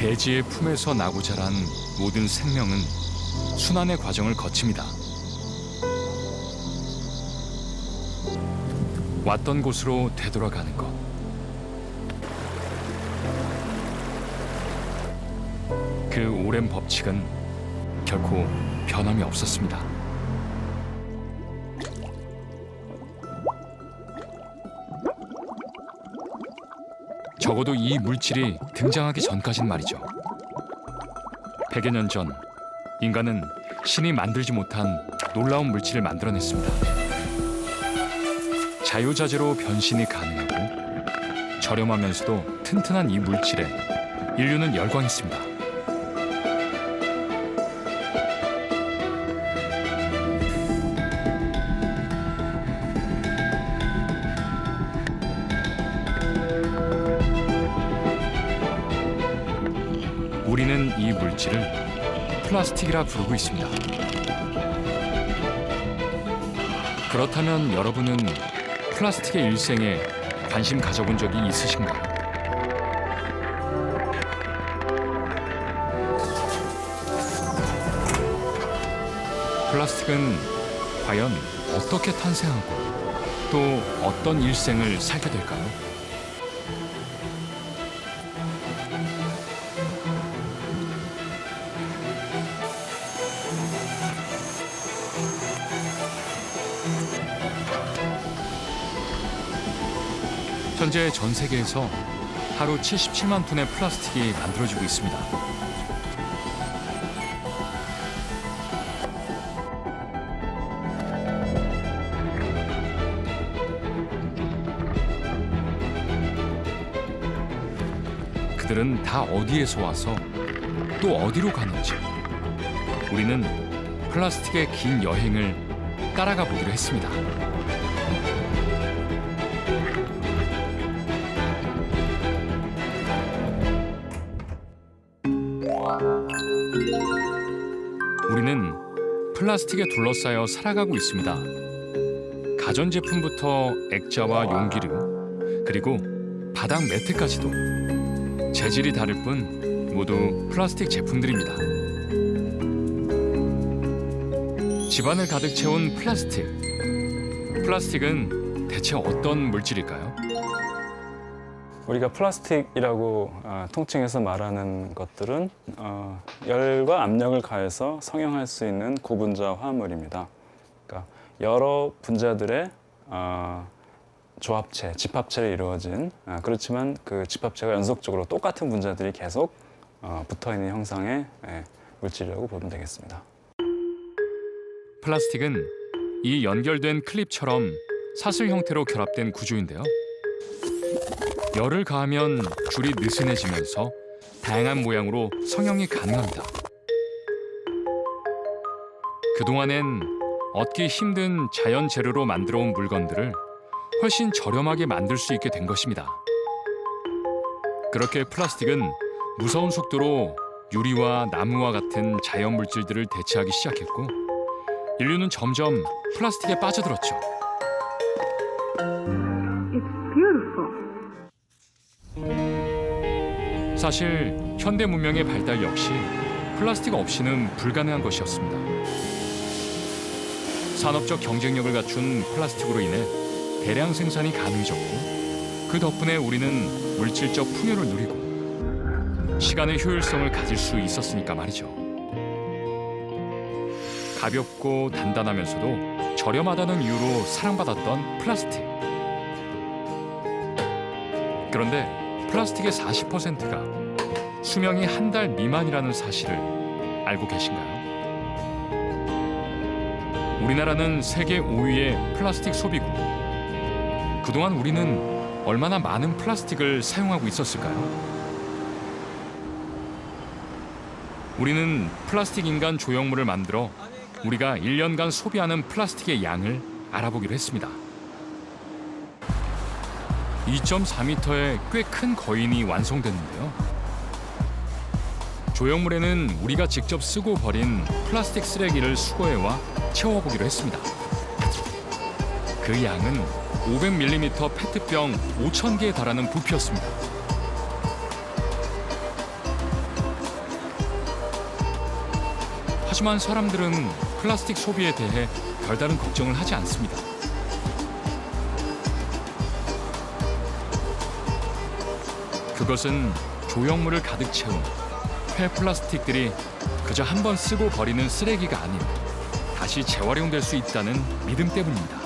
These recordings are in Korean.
대지의 품에서 나고 자란 모든 생명은 순환의 과정을 거칩니다. 왔던 곳으로 되돌아가는 것. 그 오랜 법칙은 결코 변함이 없었습니다. 적어도 이 물질이 등장하기 전까진 말이죠. 100여 년 전, 인간은 신이 만들지 못한 놀라운 물질을 만들어냈습니다. 자유자재로 변신이 가능하고 저렴하면서도 튼튼한 이 물질에 인류는 열광했습니다. 우리는 이 물질을 플라스틱이라 부르고 있습니다. 그렇다면 여러분은 플라스틱의 일생에 관심 가져본 적이 있으신가요? 플라스틱은 과연 어떻게 탄생하고 또 어떤 일생을 살게 될까요? 현재 전 세계에서 하루 77만 톤의 플라스틱이 만들어지고 있습니다. 그들은 다 어디에서 와서 또 어디로 가는지 우리는 플라스틱의 긴 여행을 따라가 보기로 했습니다. 우리는 플라스틱에 둘러싸여 살아가고 있습니다. 가전제품부터 액자와 용기류, 그리고 바닥 매트까지도 재질이 다를 뿐 모두 플라스틱 제품들입니다. 집안을 가득 채운 플라스틱. 플라스틱은 대체 어떤 물질일까요? 우리가 플라스틱이라고 통칭해서 말하는 것들은 열과 압력을 가해서 성형할 수 있는 고분자 화합물입니다. 그러니까 여러 분자들의 조합체, 집합체로 이루어진 그렇지만 그 집합체가 연속적으로 똑같은 분자들이 계속 붙어있는 형상의 물질이라고 보면 되겠습니다. 플라스틱은 이 연결된 클립처럼 사슬 형태로 결합된 구조인데요. 열을 가하면 줄이 느슨해지면서 다양한 모양으로 성형이 가능합니다. 그동안엔 얻기 힘든 자연 재료로 만들어 온 물건들을 훨씬 저렴하게 만들 수 있게 된 것입니다. 그렇게 플라스틱은 무서운 속도로 유리와 나무와 같은 자연 물질들을 대체하기 시작했고 인류는 점점 플라스틱에 빠져들었죠. 사실 현대 문명의 발달 역시 플라스틱 없이는 불가능한 것이었습니다. 산업적 경쟁력을 갖춘 플라스틱으로 인해 대량 생산이 가능해졌고 그 덕분에 우리는 물질적 풍요를 누리고 시간의 효율성을 가질 수 있었으니까 말이죠. 가볍고 단단하면서도 저렴하다는 이유로 사랑받았던 플라스틱. 그런데 플라스틱의 40%가 수명이 한 달 미만이라는 사실을 알고 계신가요? 우리나라는 세계 5위의 플라스틱 소비국. 그동안 우리는 얼마나 많은 플라스틱을 사용하고 있었을까요? 우리는 플라스틱 인간 조형물을 만들어 우리가 1년간 소비하는 플라스틱의 양을 알아보기로 했습니다. 2.4m의 꽤 큰 거인이 완성됐는데요. 조형물에는 우리가 직접 쓰고 버린 플라스틱 쓰레기를 수거해와 채워보기로 했습니다. 그 양은 500ml 페트병 5,000개에 달하는 부피였습니다. 하지만 사람들은 플라스틱 소비에 대해 별다른 걱정을 하지 않습니다. 그것은 조형물을 가득 채운 폐플라스틱들이 그저 한 번 쓰고 버리는 쓰레기가 아닌 다시 재활용될 수 있다는 믿음 때문입니다.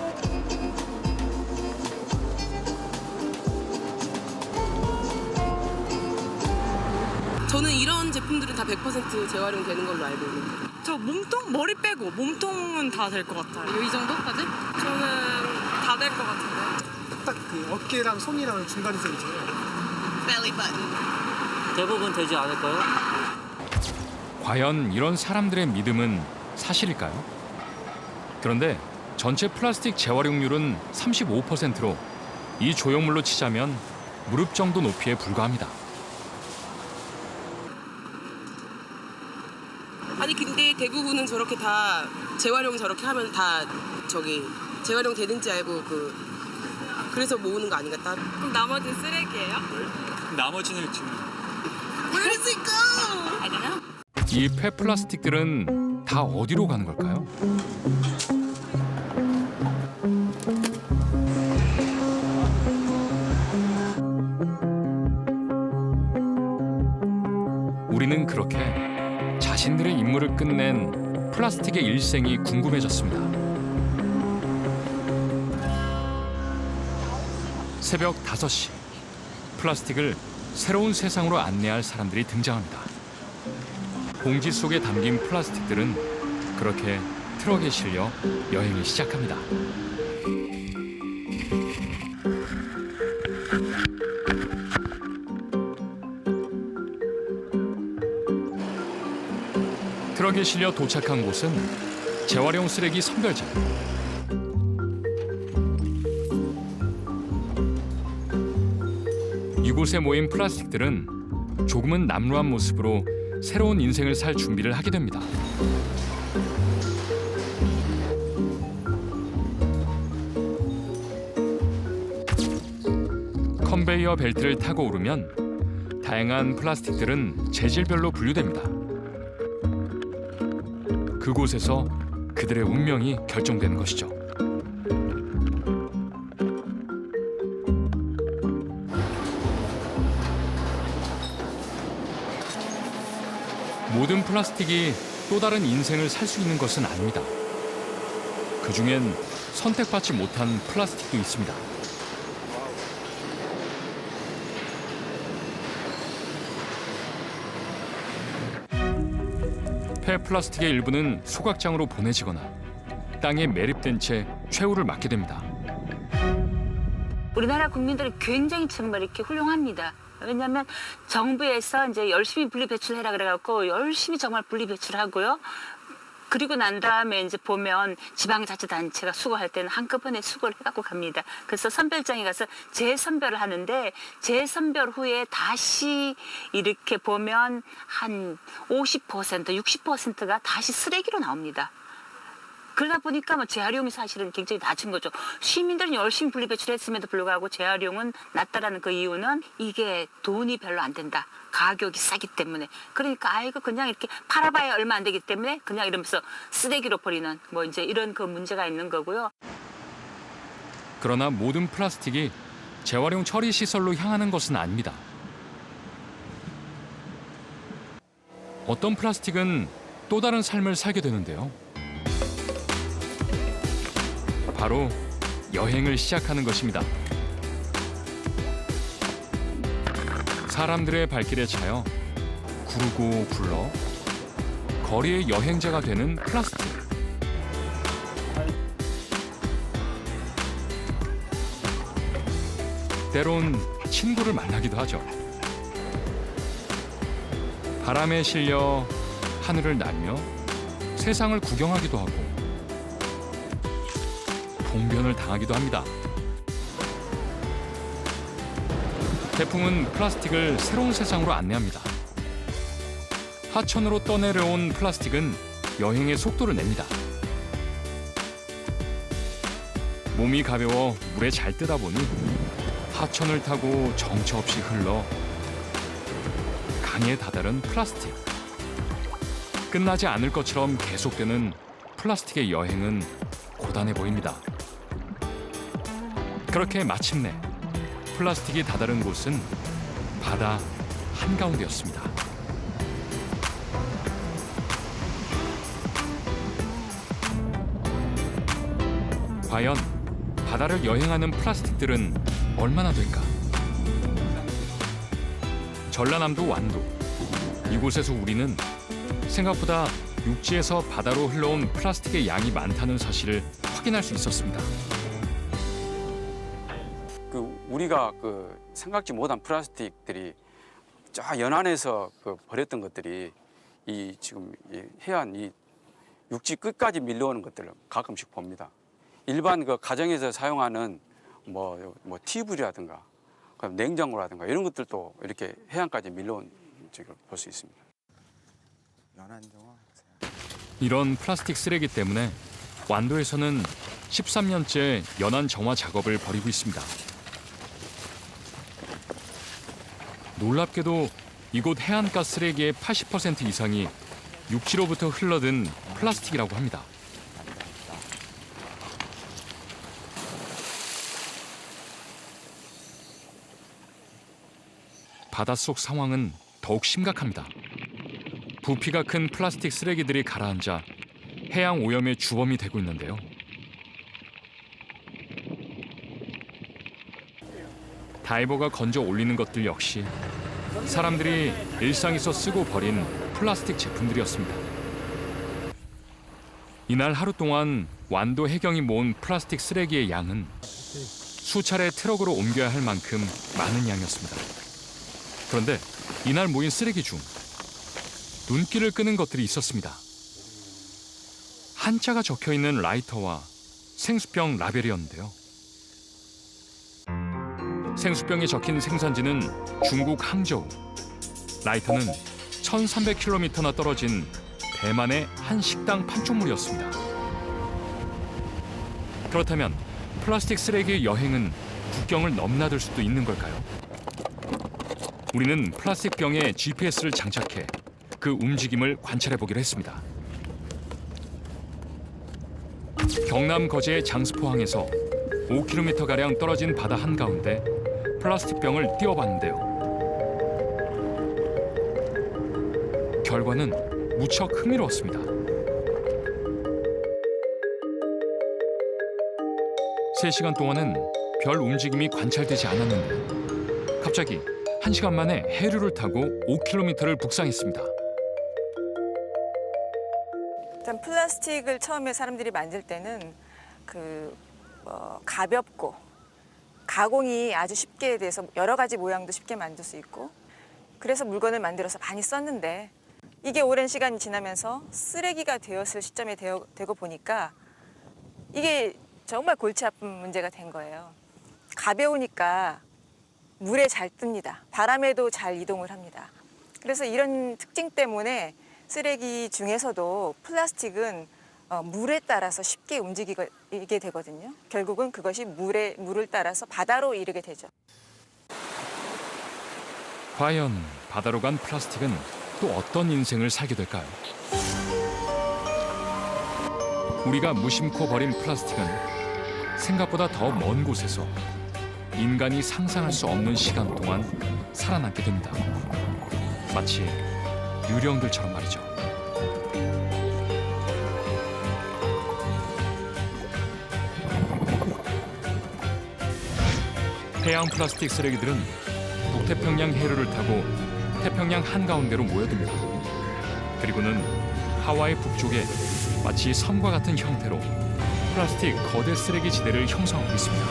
저는 이런 제품들은 다 100% 재활용되는 걸로 알고 있는데. 저 몸통? 머리 빼고 몸통은 다 될 것 같아요. 이 정도까지? 저는 다 될 것 같은데. 딱 그 어깨랑 손이랑 중간에서 이제 belly button. 대부분 되지 않을까요? 과연 이런 사람들의 믿음은 사실일까요? 그런데 전체 플라스틱 재활용률은 35%로 이 조형물로 치자면 무릎 정도 높이에 불과합니다. 아니 근데 대부분은 저렇게 다 재활용 저렇게 하면 다 재활용 되는지 알고 그래서 모으는 거 아닌가 따로? 그럼 나머지는 쓰레기예요? 나머지는 지금 Where does it go? I don't know. 이 폐플라스틱들은 다 어디로 가는 걸까요? 우리는 그렇게 자신들의 임무를 끝낸 플라스틱의 일생이 궁금해졌습니다. 새벽 5시, 플라스틱을 새로운 세상으로 안내할 사람들이 등장합니다. 봉지 속에 담긴 플라스틱들은 그렇게 트럭에 실려 여행을 시작합니다. 트럭에 실려 도착한 곳은 재활용 쓰레기 선별장. 이곳에 모인 플라스틱들은 조금은 남루한 모습으로 새로운 인생을 살 준비를 하게 됩니다. 컨베이어 벨트를 타고 오르면 다양한 플라스틱들은 재질별로 분류됩니다. 그곳에서 그들의 운명이 결정되는 것이죠. 모든 플라스틱이 또 다른 인생을 살 수 있는 것은 아닙니다. 그중엔 선택받지 못한 플라스틱도 있습니다. 폐플라스틱의 일부는 소각장으로 보내지거나 땅에 매립된 채 최후를 맞게 됩니다. 우리나라 국민들이 굉장히 정말 이렇게 훌륭합니다. 왜냐하면 정부에서 이제 열심히 분리 배출해라 그래갖고 열심히 정말 분리 배출하고요. 그리고 난 다음에 이제 보면 지방자치단체가 수거할 때는 한꺼번에 수거를 해갖고 갑니다. 그래서 선별장에 가서 재선별을 하는데 재선별 후에 다시 이렇게 보면 한 50%, 60%가 다시 쓰레기로 나옵니다. 그러다 보니까 뭐 재활용이 사실은 굉장히 낮은 거죠. 시민들은 열심히 분리배출했음에도 불구하고 재활용은 낮다라는 그 이유는 이게 돈이 별로 안 된다. 가격이 싸기 때문에. 그러니까 아이고 그냥 이렇게 팔아봐야 얼마 안 되기 때문에 그냥 이러면서 쓰레기로 버리는 뭐 이제 이런 그 문제가 있는 거고요. 그러나 모든 플라스틱이 재활용 처리 시설로 향하는 것은 아닙니다. 어떤 플라스틱은 또 다른 삶을 살게 되는데요. 바로 여행을 시작하는 것입니다. 사람들의 발길에 차여 구르고 굴러 거리의 여행자가 되는 플라스틱. 때론 친구를 만나기도 하죠. 바람에 실려 하늘을 날며 세상을 구경하기도 하고 봉변을 당하기도 합니다. 태풍은 플라스틱을 새로운 세상으로 안내합니다. 하천으로 떠내려온 플라스틱은 여행의 속도를 냅니다. 몸이 가벼워 물에 잘 뜨다 보니 하천을 타고 정처 없이 흘러 강에 다다른 플라스틱. 끝나지 않을 것처럼 계속되는 플라스틱의 여행은 고단해 보입니다. 그렇게 마침내 플라스틱이 다다른 곳은 바다 한가운데였습니다. 과연 바다를 여행하는 플라스틱들은 얼마나 될까? 전라남도 완도. 이곳에서 우리는 생각보다 육지에서 바다로 흘러온 플라스틱의 양이 많다는 사실을 확인할 수 있었습니다. 우리가 생각지 못한 플라스틱들이 저 연안에서 버렸던 것들이 지금 해안 육지 끝까지 밀려오는 것들을 가끔씩 봅니다. 일반 가정에서 사용하는 티브라든가 냉장고라든가 이런 것들도 이렇게 해안까지 밀려온 적을 볼 수 있습니다. 이런 플라스틱 쓰레기 때문에 완도에서는 13년째 연안 정화 작업을 벌이고 있습니다. 놀랍게도 이곳 해안가 쓰레기의 80% 이상이 육지로부터 흘러든 플라스틱이라고 합니다. 바닷속 상황은 더욱 심각합니다. 부피가 큰 플라스틱 쓰레기들이 가라앉아 해양 오염의 주범이 되고 있는데요. 다이버가 건져 올리는 것들 역시 사람들이 일상에서 쓰고 버린 플라스틱 제품들이었습니다. 이날 하루 동안 완도 해경이 모은 플라스틱 쓰레기의 양은 수차례 트럭으로 옮겨야 할 만큼 많은 양이었습니다. 그런데 이날 모인 쓰레기 중 눈길을 끄는 것들이 있었습니다. 한자가 적혀있는 라이터와 생수병 라벨이었는데요. 생수병에 적힌 생산지는 중국 항저우. 라이터는 1300km나 떨어진 대만의 한 식당 판촉물이었습니다. 그렇다면 플라스틱 쓰레기의 여행은 국경을 넘나들 수도 있는 걸까요? 우리는 플라스틱 병에 GPS를 장착해 그 움직임을 관찰해 보기로 했습니다. 경남 거제의 장수포항에서 5km가량 떨어진 바다 한가운데 플라스틱 병을 띄워봤는데요. 결과는 무척 흥미로웠습니다. 3시간 동안은 별 움직임이 관찰되지 않았는데 갑자기 1시간 만에 해류를 타고 5km를 북상했습니다. 일단 플라스틱을 처음에 사람들이 만들 때는 가볍고 가공이 아주 쉽게 돼서 여러 가지 모양도 쉽게 만들 수 있고 그래서 물건을 만들어서 많이 썼는데 이게 오랜 시간이 지나면서 쓰레기가 되었을 시점에 되고 보니까 이게 정말 골치 아픈 문제가 된 거예요. 가벼우니까 물에 잘 뜹니다. 바람에도 잘 이동을 합니다. 그래서 이런 특징 때문에 쓰레기 중에서도 플라스틱은 물에 따라서 쉽게 움직이게 되거든요. 결국은 그것이 물을 따라서 바다로 이르게 되죠. 과연 바다로 간 플라스틱은 또 어떤 인생을 살게 될까요? 우리가 무심코 버린 플라스틱은 생각보다 더 먼 곳에서 인간이 상상할 수 없는 시간 동안 살아남게 됩니다. 마치 유령들처럼 말이죠. 해양 플라스틱 쓰레기들은 북태평양 해류를 타고 태평양 한가운데로 모여듭니다. 그리고는 하와이 북쪽에 마치 섬과 같은 형태로 플라스틱 거대 쓰레기 지대를 형성하고 있습니다.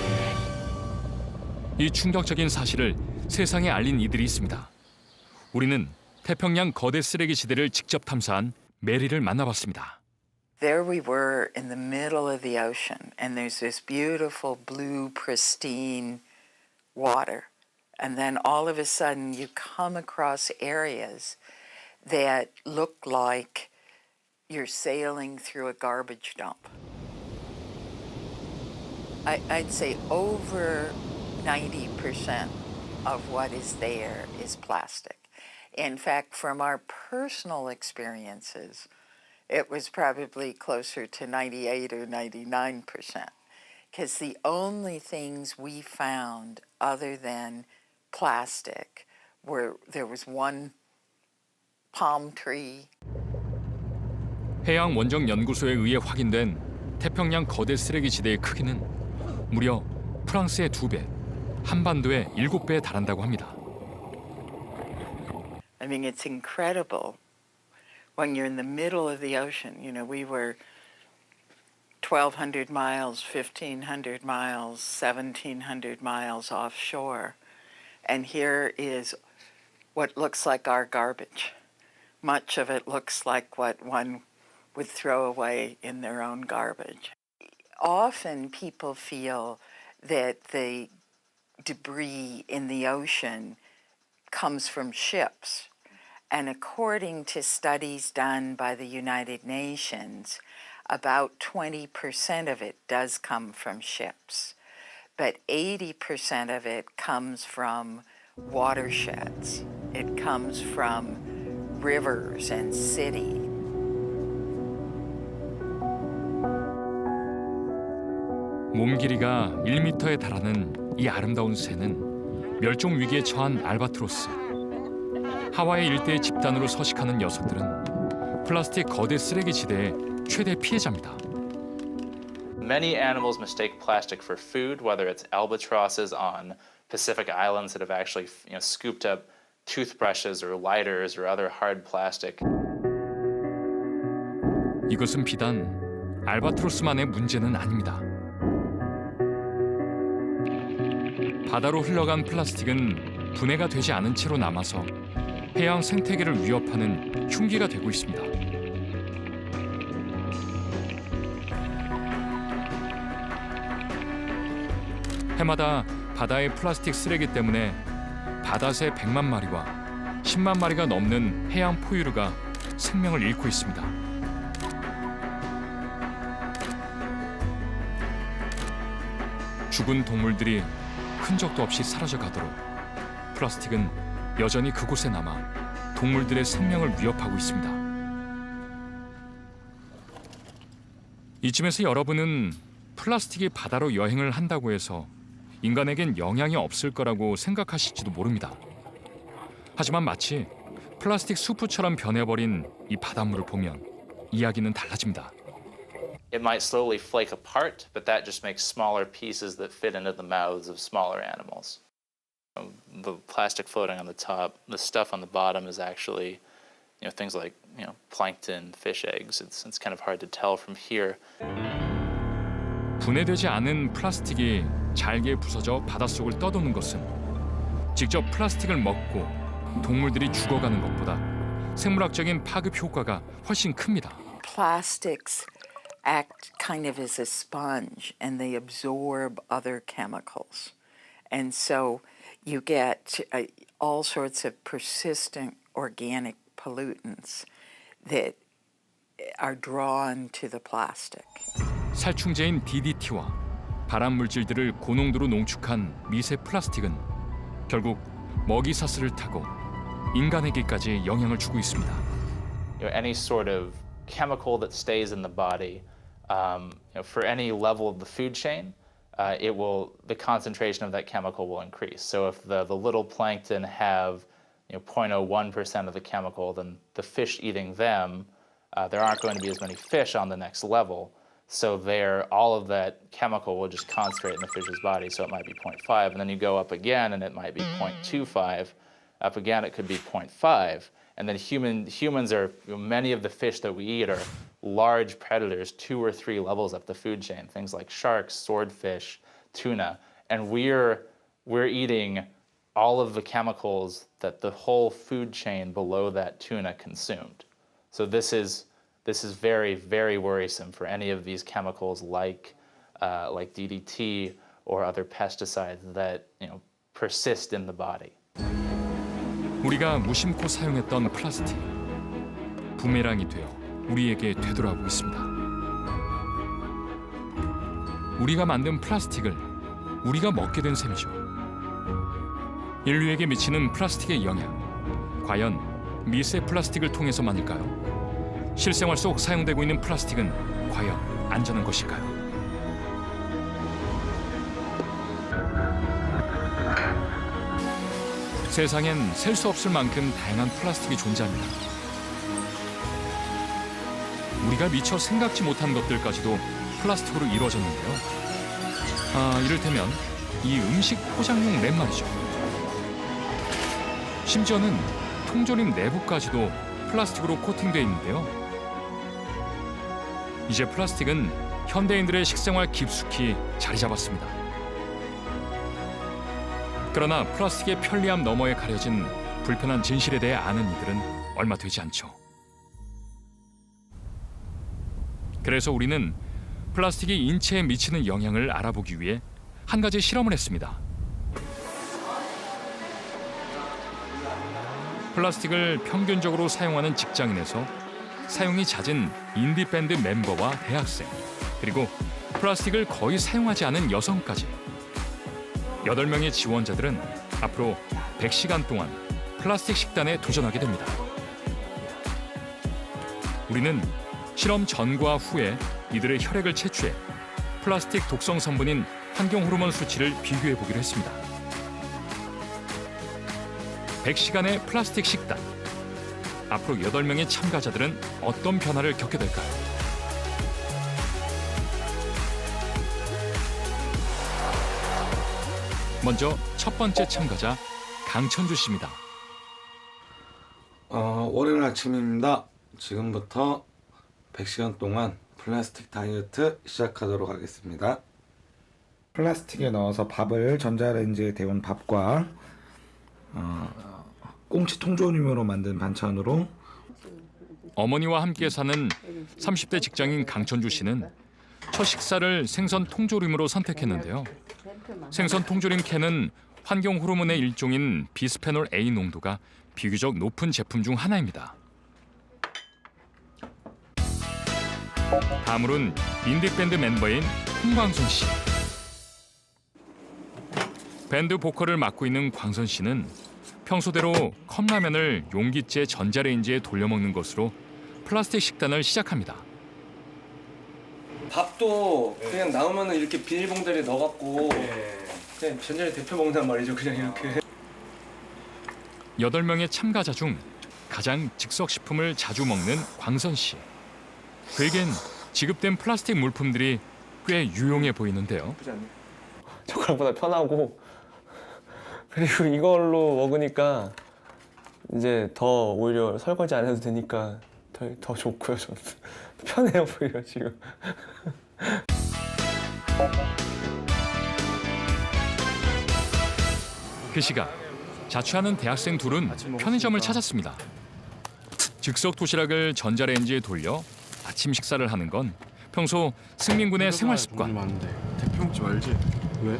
이 충격적인 사실을 세상에 알린 이들이 있습니다. 우리는 태평양 거대 쓰레기 지대를 직접 탐사한 메리를 만나봤습니다. There we were in the middle of the ocean, and there's this beautiful blue, pristine water. And then all of a sudden you come across areas that look like you're sailing through a garbage dump. I'd say over 90% of what is there is plastic. In fact, from our personal experiences, it was probably closer to 98 or 99%, because the only things we found other than plastic were there was one palm tree. 해양 원정 연구소에 의해 확인된 태평양 거대 쓰레기 지대의 크기는 무려 프랑스의 2배, 한반도의 7배에 달한다고 합니다. I mean, it's incredible when you're in the middle of the ocean. You know, we were 1,200 miles, 1,500 miles, 1,700 miles offshore. And here is what looks like our garbage. Much of it looks like what one would throw away in their own garbage. Often people feel that the debris in the ocean comes from ships. And according to studies done by the United Nations, about 20% of it does come from ships. But 80% of it comes from watersheds. It comes from rivers and cities. 몸 길이가 1m에 달하는 이 아름다운 새는 멸종 위기에 처한 알바트로스. 하와이 일대의 집단으로 서식하는 녀석들은 플라스틱 거대 쓰레기 지대의 최대 피해자입니다. Many animals mistake plastic for food, whether it's albatrosses on Pacific Islands that have actually, scooped up toothbrushes or lighters or other hard plastic. 이것은 비단 알바트로스만의 문제는 아닙니다. 바다로 흘러간 플라스틱은 분해가 되지 않은 채로 남아서 해양 생태계를 위협하는 흉기가 되고 있습니다. 해마다 바다의 플라스틱 쓰레기 때문에 바다새 100만 마리와 10만 마리가 넘는 해양 포유류가 생명을 잃고 있습니다. 죽은 동물들이 흔적도 없이 사라져 가도록 플라스틱은 여전히 그곳에 남아 동물들의 생명을 위협하고 있습니다. 이쯤에서 여러분은 플라스틱이 바다로 여행을 한다고 해서 인간에겐 영향이 없을 거라고 생각하실지도 모릅니다. 하지만 마치 플라스틱 수프처럼 변해버린 이 바닷물을 보면 이야기는 달라집니다. It might slowly flake apart, but that just makes smaller pieces that fit into the mouths of smaller animals. The plastic floating on the top, the stuff on the bottom is actually, things like, plankton, fish eggs. It's kind of hard to tell from here. 분해되지 않은 플라스틱이 잘게 부서져 바닷속을 떠도는 것은 직접 플라스틱을 먹고 동물들이 죽어가는 것보다 생물학적인 파급 효과가 훨씬 큽니다. Plastics act kind of as a sponge and they absorb other chemicals. And so you get all sorts of persistent organic pollutants that are drawn to the plastic. 살충제인 DDT와 발암 물질들을 고농도로 농축한 미세 플라스틱은 결국 먹이 사슬을 타고 인간에게까지 영향을 주고 있습니다. Any sort of chemical that stays in the body, for any level of the food chain, the concentration of that chemical will increase. So if the little plankton have 0.01% of the chemical, then the fish eating them, there aren't going to be as many fish on the next level. So all of that chemical will just concentrate in the fish's body. So it might be 0.5, and then you go up again, and it might be 0.25. Up again, it could be 0.5. And then humans are, many of the fish that we eat are large predators, 2 or 3 levels up the food chain. Things like sharks, swordfish, tuna, and we're eating all of the chemicals that the whole food chain below that tuna consumed. So this is very, very worrisome for any of these chemicals like DDT or other pesticides that persist in the body. 우리가 무심코 사용했던 플라스틱, 부메랑이 되어 우리에게 되돌아오고 있습니다. 우리가 만든 플라스틱을 우리가 먹게 된 셈이죠. 인류에게 미치는 플라스틱의 영향, 과연 미세 플라스틱을 통해서만일까요? 실생활 속 사용되고 있는 플라스틱은 과연 안전한 것일까요? 세상엔 셀 수 없을 만큼 다양한 플라스틱이 존재합니다. 우리가 미처 생각지 못한 것들까지도 플라스틱으로 이루어졌는데요. 이를테면 이 음식 포장용 랩 말이죠. 심지어는 통조림 내부까지도 플라스틱으로 코팅되어 있는데요. 이제 플라스틱은 현대인들의 식생활 깊숙이 자리 잡았습니다. 그러나 플라스틱의 편리함 너머에 가려진 불편한 진실에 대해 아는 이들은 얼마 되지 않죠. 그래서 우리는 플라스틱이 인체에 미치는 영향을 알아보기 위해 한 가지 실험을 했습니다. 플라스틱을 평균적으로 사용하는 직장인에서 사용이 잦은 인디밴드 멤버와 대학생, 그리고 플라스틱을 거의 사용하지 않은 여성까지 8명의 지원자들은 앞으로 100시간 동안 플라스틱 식단에 도전하게 됩니다. 우리는 실험 전과 후에 이들의 혈액을 채취해 플라스틱 독성 성분인 환경 호르몬 수치를 비교해 보기로 했습니다. 100시간의 플라스틱 식단. 앞으로 8명의 참가자들은 어떤 변화를 겪게 될까요? 먼저 첫 번째 참가자 강천주 씨입니다. 월요일 아침입니다. 지금부터 100시간 동안 플라스틱 다이어트 시작하도록 하겠습니다. 플라스틱에 넣어서 밥을 전자레인지에 데운 밥과 꽁치 통조림으로 만든 반찬으로 어머니와 함께 사는 30대 직장인 강천주 씨는 첫 식사를 생선 통조림으로 선택했는데요. 생선 통조림 캔은 환경 호르몬의 일종인 비스페놀 A 농도가 비교적 높은 제품 중 하나입니다. 다음으로는 인디밴드 멤버인 홍광선 씨. 밴드 보컬을 맡고 있는 광선 씨는 평소대로 컵라면을 용기째 전자레인지에 돌려먹는 것으로 플라스틱 식단을 시작합니다. 밥도 그냥 남으면 이렇게 비닐봉다리에 넣어갖고 그냥 전자레인지 데펴 먹는단 말이죠. 그냥 이렇게. 8명의 참가자 중 가장 즉석식품을 자주 먹는 광선 씨. 그에겐 지급된 플라스틱 물품들이 꽤 유용해 보이는데요. 젓가락보다 편하고 그리고 이걸로 먹으니까 이제 더 오히려 설거지 안 해도 되니까 더 좋고요. 저는 편해요 오히려 지금. 그 시각 자취하는 대학생 둘은 편의점을 찾았습니다. 즉석 도시락을 전자레인지에 돌려 아침 식사를 하는 건 평소 승민 군의 생활 습관. 대표 먹지 말지. 왜?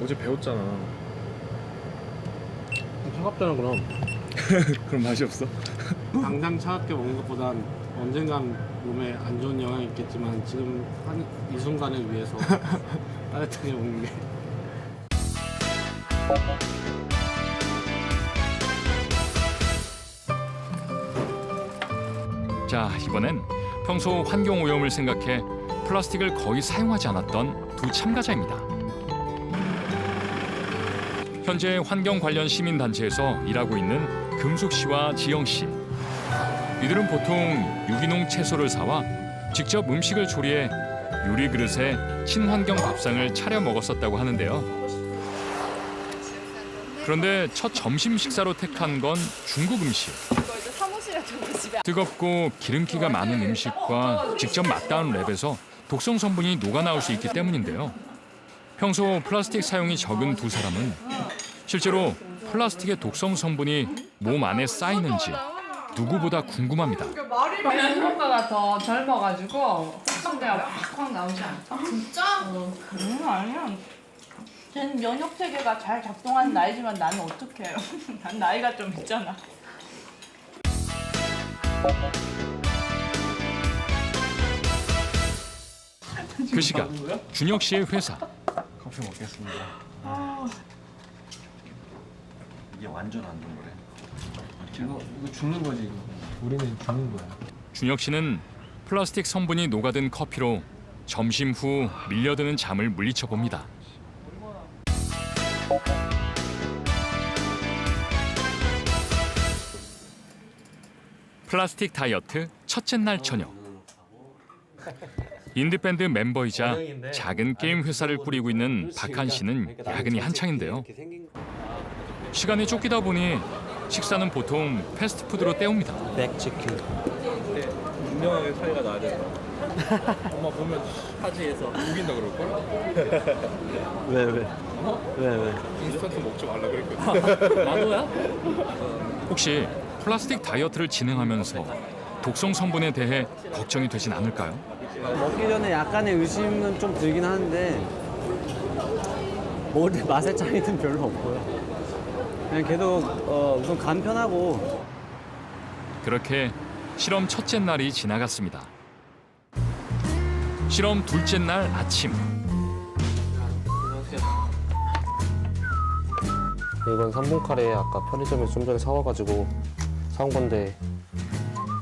어제 배웠잖아. 차갑잖아 그럼. 그럼 맛이 없어? 당장 차갑게 먹는 것보단 언젠간 몸에 안 좋은 영향이 있겠지만 지금 이 순간을 위해서 따뜻하게 먹는 게. 자, 이번엔 평소 환경 오염을 생각해 플라스틱을 거의 사용하지 않았던 두 참가자입니다. 현재 환경 관련 시민단체에서 일하고 있는 금숙 씨와 지영 씨. 이들은 보통 유기농 채소를 사와 직접 음식을 조리해 요리 그릇에 친환경 밥상을 차려 먹었었다고 하는데요. 그런데 첫 점심 식사로 택한 건 중국 음식. 뜨겁고 기름기가 많은 음식과 직접 맞닿은 랩에서 독성 성분이 녹아나올 수 있기 때문인데요. 평소 플라스틱 사용이 적은 두 사람은 실제로 플라스틱의 독성 성분이 몸 안에 쌓이는지 누구보다 궁금합니다. 면역 효과가 더 젊어가지고 흑성대가 확 나오지 않아. 진짜? 아니야. 쟤는 면역 체계가 잘 작동하는 나이지만 나는 어떡해요. 난 나이가 좀 있잖아. 그 시각 준혁 씨의 회사. 커피 먹겠습니다. 이게 완전 안 좋은 거래. 이거 죽는 거지 이거. 우리는 죽는 거야. 준혁 씨는 플라스틱 성분이 녹아든 커피로 점심 후 밀려드는 잠을 물리쳐 봅니다. 플라스틱 다이어트 첫째 날 저녁. 인디밴드 멤버이자 작은 게임 회사를 꾸리고 있는 박한 씨는 야근이 한창인데요. 시간이 쫓기다 보니 식사는 보통 패스트푸드로 때웁니다. 맥치킨. 분명하게 차이가 나야 된다. 엄마 보면 타지에서 우긴다 그럴걸? 왜? 인스턴트 먹지 말라 그랬거든. 나도야? 혹시 플라스틱 다이어트를 진행하면서 독성 성분에 대해 걱정이 되진 않을까요? 먹기 전에 약간의 의심은 좀 들긴 하는데 먹을 때 맛의 차이는 별로 없고요. 그냥 걔도 우선 간편하고. 그렇게 실험 첫째 날이 지나갔습니다. 실험 둘째 날 아침. 이건 3분 카레 아까 편의점에서 좀 전에 사와가지고 사온 건데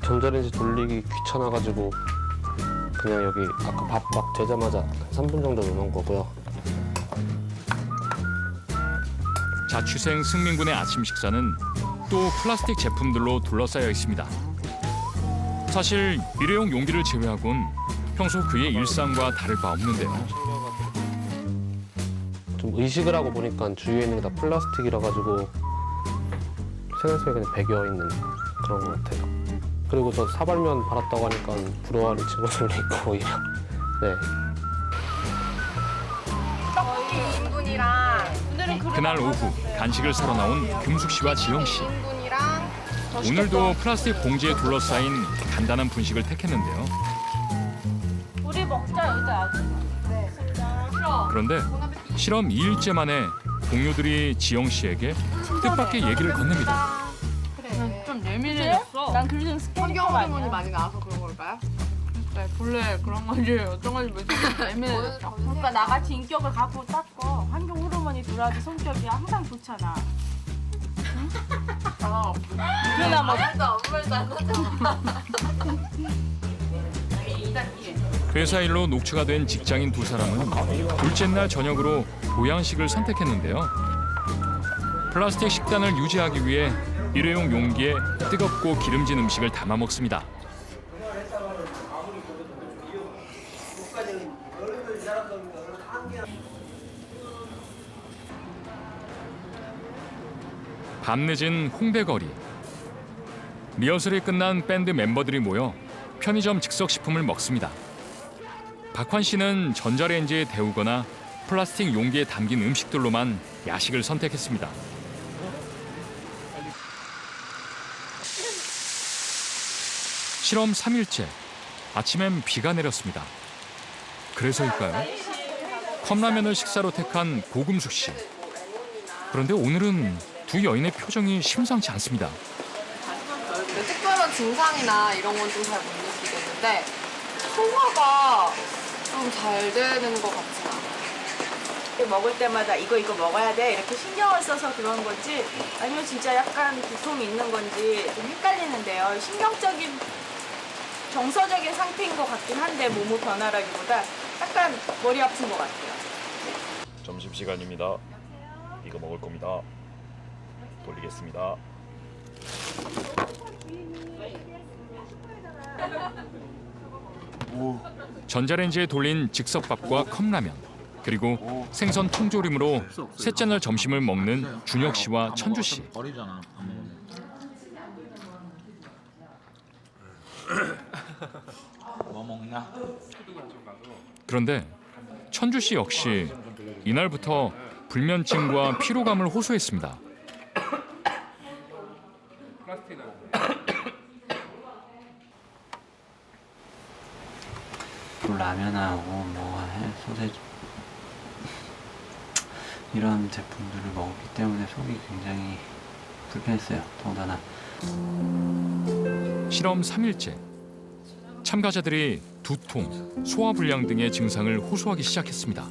전자레인지 돌리기 귀찮아가지고 그냥 여기 아까 밥 막 되자마자 한 3분 정도 넣어놓은 거고요. 자취생 승민군의 아침 식사는 또 플라스틱 제품들로 둘러싸여 있습니다. 사실 일회용 용기를 제외하곤 평소 그의 일상과 다를 바 없는데요. 좀 의식을 하고 보니까 주위에 있는 게 다 플라스틱이라 가지고 생활 속에 그냥 배겨 있는 그런 것 같아요. 그리고 저 사발면 발았다고 하니까 부러워하는 친구들도 있고 오히려. 네. 떡볶이 2인분이랑 그날 오후 간식을 사러 나온 금숙 씨와 지영 씨. 오늘도 플라스틱 봉지에 둘러싸인 간단한 분식을 택했는데요. 우리 먹자 여기다 아주. 네. 그런데 실험 2일째 만에 동료들이 지영 씨에게 뜻밖의 얘기를 건넵니다. 그래. 좀 예민해졌어. 난 그래서 스캔 호르몬이 많이 나와서 그런 걸까요? 네, 본래 그런 건지 어떤 건지 모르겠지만 예민해졌어. 그러니까 나같이 인격을 갖고 닦고 환경 호르몬이 들어야지 성격이 항상 좋잖아. 응? 누나 뭐 아무 말도 안 하잖아. 회사 일로 녹초가 된 직장인 두 사람은 둘째 날 저녁으로 보양식을 선택했는데요. 플라스틱 식단을 유지하기 위해 일회용 용기에 뜨겁고 기름진 음식을 담아 먹습니다. 밤늦은 홍대 거리. 리허설이 끝난 밴드 멤버들이 모여 편의점 즉석식품을 먹습니다. 박환 씨는 전자레인지에 데우거나 플라스틱 용기에 담긴 음식들로만 야식을 선택했습니다. 실험 3일째. 아침엔 비가 내렸습니다. 그래서일까요? 컵라면을 식사로 택한 고금숙 씨. 그런데 오늘은 두 여인의 표정이 심상치 않습니다. 특별한 증상이나 이런 건 좀 잘 못 느끼겠는데 소화가 좀 잘 되는 것 같지 않아. 먹을 때마다 이거 먹어야 돼 이렇게 신경을 써서 그런 건지 아니면 진짜 약간 두통이 있는 건지 좀 헷갈리는데요. 신경적인 정서적인 상태인 것 같긴 한데 몸의 변화라기보다 약간 머리 아픈 것 같아요. 점심시간입니다. 이거 먹을 겁니다. 돌리겠습니다. 전자레인지에 돌린 즉석밥과 컵라면 그리고 생선 통조림으로 셋째 날 점심을 먹는 준혁 씨와 천주 씨. 버리잖아. 안 먹으면. 뭐 먹나? 그런데 천주 씨 역시 이날부터 불면증과 피로감을 호소했습니다. 라면하고 뭐 소세지 이런 제품들을 먹었기 때문에 속이 굉장히 불편했어요. 더군다나 실험 3일째. 참가자들이 두통, 소화불량 등의 증상을 호소하기 시작했습니다.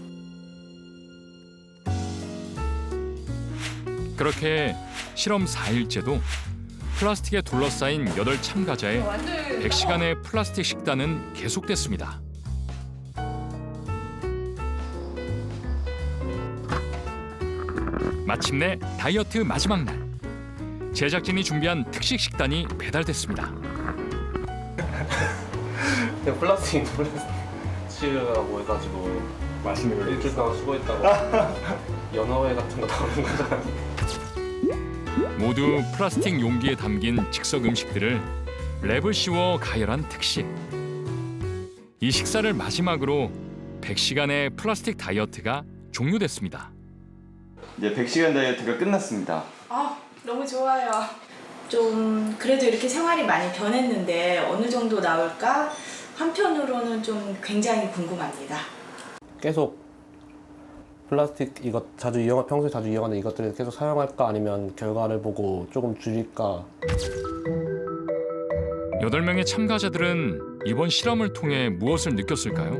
그렇게 실험 4일째도 플라스틱에 둘러싸인 8 참가자의 100시간의 플라스틱 식단은 계속됐습니다. 마침내 다이어트 마지막 날. 제작진이 준비한 특식 식단이 배달됐습니다. 그냥 플라스틱이라고 해가지고 맛있는 거 일주일 동안 수고했다고 연어회 같은 거 나오는 거잖아요. 모두 플라스틱 용기에 담긴 즉석 음식들을 랩을 씌워 가열한 특식. 이 식사를 마지막으로 100시간의 플라스틱 다이어트가 종료됐습니다. 이제 100시간 다이어트가 끝났습니다. 너무 좋아요. 좀 그래도 이렇게 생활이 많이 변했는데 어느 정도 나올까? 한편으로는 좀 굉장히 궁금합니다. 계속 플라스틱 이것 평소에 자주 이용하는 이것들을 계속 사용할까 아니면 결과를 보고 조금 줄일까. 8명의 참가자들은 이번 실험을 통해 무엇을 느꼈을까요?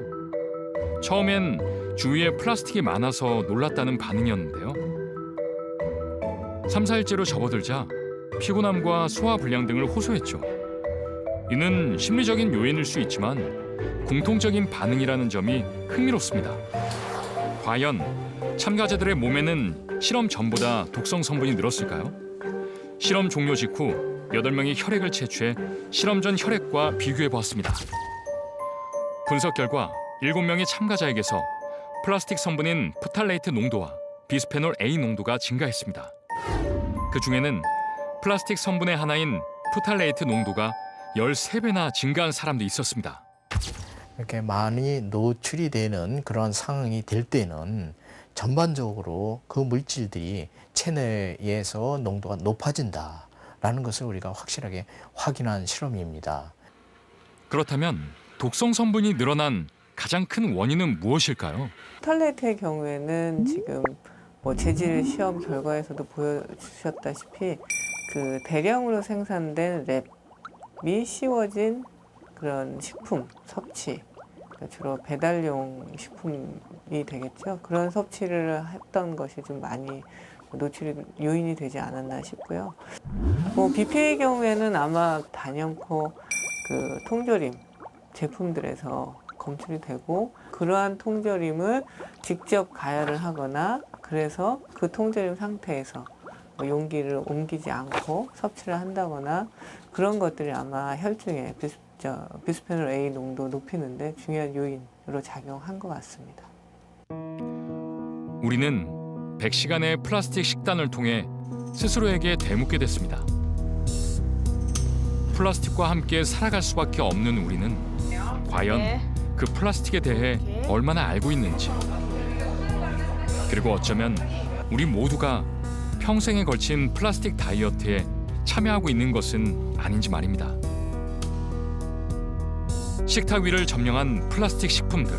처음엔 주위에 플라스틱이 많아서 놀랐다는 반응이었는데요. 3, 4일째로 접어들자 피곤함과 소화불량 등을 호소했죠. 이는 심리적인 요인일 수 있지만 공통적인 반응이라는 점이 흥미롭습니다. 과연 참가자들의 몸에는 실험 전보다 독성 성분이 늘었을까요? 실험 종료 직후 8명이 혈액을 채취해 실험 전 혈액과 비교해보았습니다. 분석 결과 7명의 참가자에게서 플라스틱 성분인 프탈레이트 농도와 비스페놀 A 농도가 증가했습니다. 그 중에는 플라스틱 성분의 하나인 프탈레이트 농도가 13배나 증가한 사람도 있었습니다. 이렇게 많이 노출이 되는 그런 상황이 될 때는 전반적으로 그 물질들이 체내에서 농도가 높아진다라는 것을 우리가 확실하게 확인한 실험입니다. 그렇다면 독성 성분이 늘어난 가장 큰 원인은 무엇일까요? 프탈레이트의 경우에는 지금 재질 시험 결과에서도 보여주셨다시피 그 대량으로 생산된 랩이 씌워진 그런 식품 섭취, 주로 배달용 식품이 되겠죠. 그런 섭취를 했던 것이 좀 많이 노출이 요인이 되지 않았나 싶고요. BPA의 경우에는 아마 단연코 그 통조림 제품들에서 검출이 되고 그러한 통조림을 직접 가열을 하거나 그래서 그 통조림 상태에서 용기를 옮기지 않고 섭취를 한다거나 그런 것들이 아마 혈중에 비스페놀 A 농도 높이는데 중요한 요인으로 작용한 것 같습니다. 우리는 100시간의 플라스틱 식단을 통해 스스로에게 되묻게 됐습니다. 플라스틱과 함께 살아갈 수밖에 없는 우리는 과연 그 플라스틱에 대해 얼마나 알고 있는지, 그리고 어쩌면 우리 모두가 평생에 걸친 플라스틱 다이어트에 참여하고 있는 것은 아닌지 말입니다. 식탁 위를 점령한 플라스틱 식품들.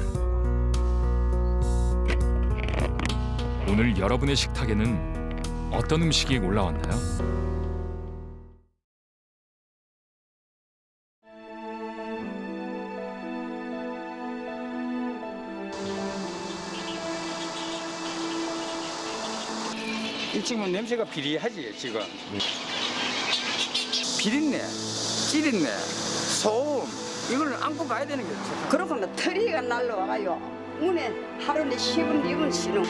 오늘 여러분의 식탁에는 어떤 음식이 올라왔나요? 지금 냄새가 비리하지 지금. 비린내, 찌린내, 소음 이거는 안고 가야 되는 거죠. 그러고 뭐 트리가 날라와가요. 문에 하루에 10분, 2분 쉬는.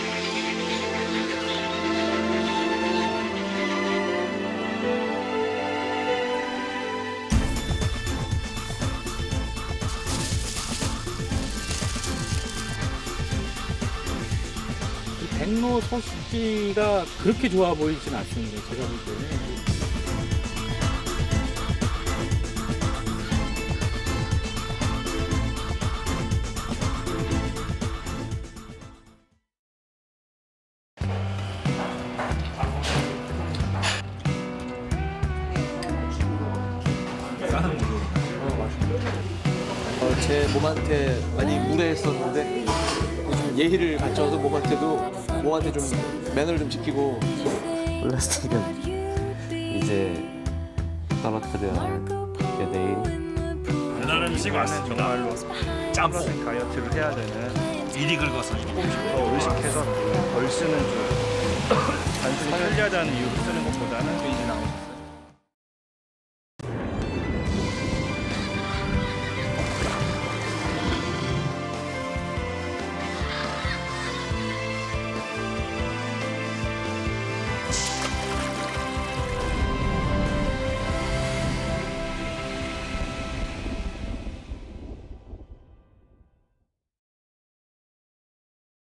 백로 소시지가 그렇게 좋아 보이진 않습니다. 제가 볼 때는. 제 몸한테 많이 무례했었는데 요즘 예의를 갖춰서 몸한테 좀 매너를 좀 지키고. 플라스틱은 이제 떨어뜨려야 내일. 배달 음식 왔습니다. 정말로 짬뽕 다이어트를 해야 되는 일이 긁어서 조금씩 더 의식해서 덜 쓰는 쪽 단순히 편리하다는 이유로 쓰는 것보다는 의지 나옵니다.